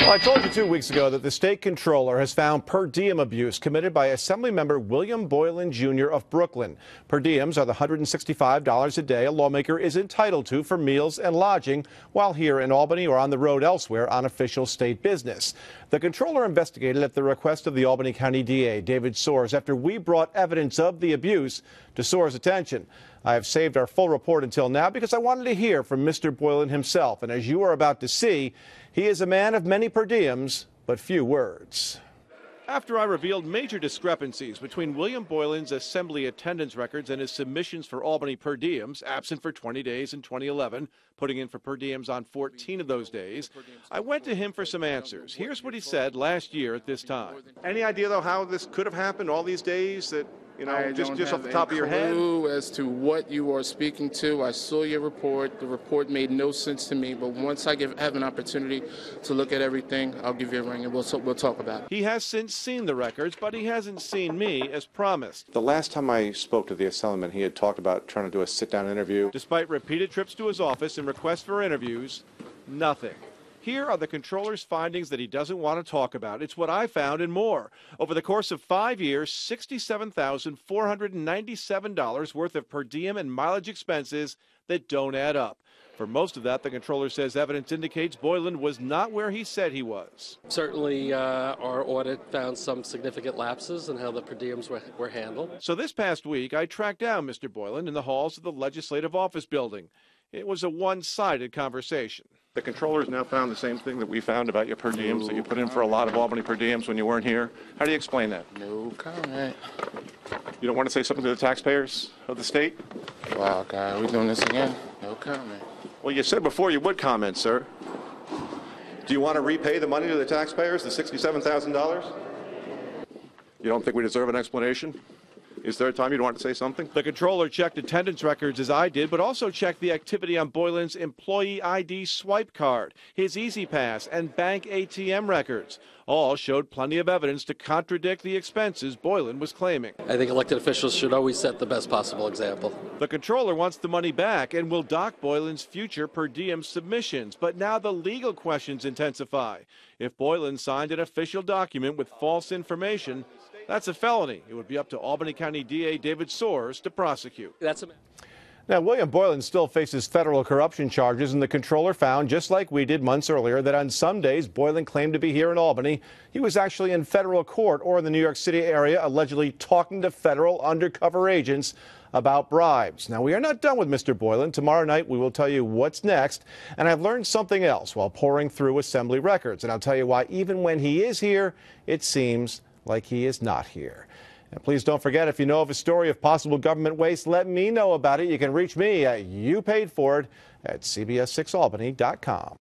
Well, I told you 2 weeks ago that the state controller has found per diem abuse committed by Assemblymember William Boylan Jr. of Brooklyn. Per diems are the $165 a day a lawmaker is entitled to for meals and lodging while here in Albany or on the road elsewhere on official state business. The controller investigated at the request of the Albany County DA, David Soares, after we brought evidence of the abuse to Soares' attention. I have saved our full report until now because I wanted to hear from Mr. Boylan himself. And as you are about to see, he is a man of many per diems, but few words. After I revealed major discrepancies between William Boylan's assembly attendance records and his submissions for Albany per diems, absent for 20 days in 2011, putting in for per diems on 14 of those days, I went to him for some answers. Here's what he said last year at this time. Any idea, though, how this could have happened all these days that, just off the top of your head? I don't have a clue as to what you are speaking to. I saw your report. The report made no sense to me, but once I have an opportunity to look at everything, I'll give you a ring and we'll talk about it. He has since seen the records, but he hasn't seen me as promised. The last time I spoke to the assemblyman, he had talked about trying to do a sit-down interview. Despite repeated trips to his office and requests for interviews, nothing. Here are the controller's findings that he doesn't want to talk about. It's what I found and more. Over the course of 5 years, $67,497 worth of per diem and mileage expenses that don't add up. For most of that, the controller says evidence indicates Boylan was not where he said he was. Certainly, our audit found some significant lapses in how the per diems were handled. So this past week, I tracked down Mr. Boylan in the halls of the Legislative Office Building. It was a one-sided conversation. The controller's now found the same thing that we found about your per diems, that you put in for a lot of Albany per diems when you weren't here. How do you explain that? No comment. You don't want to say something to the taxpayers of the state? Wow, guy, are we doing this again? No comment. Well, you said before you would comment, sir. Do you want to repay the money to the taxpayers, the $67,000? You don't think we deserve an explanation? Is there a time you'd want to say something? The controller checked attendance records as I did, but also checked the activity on Boylan's employee ID swipe card, his E-ZPass, and bank ATM records. All showed plenty of evidence to contradict the expenses Boylan was claiming. I think elected officials should always set the best possible example. The controller wants the money back and will dock Boylan's future per diem submissions. But now the legal questions intensify. If Boylan signed an official document with false information, that's a felony. It would be up to Albany County DA David Soares to prosecute. Now, William Boylan still faces federal corruption charges, and the controller found, just like we did months earlier, that on some days Boylan claimed to be here in Albany. He was actually in federal court or in the New York City area, allegedly talking to federal undercover agents about bribes. Now, we are not done with Mr. Boylan. Tomorrow night, we will tell you what's next. And I've learned something else while pouring through Assembly records. And I'll tell you why, even when he is here, it seems like he is not here. And please don't forget, if you know of a story of possible government waste, let me know about it. You can reach me at YouPaidForIt at CBS6Albany.com.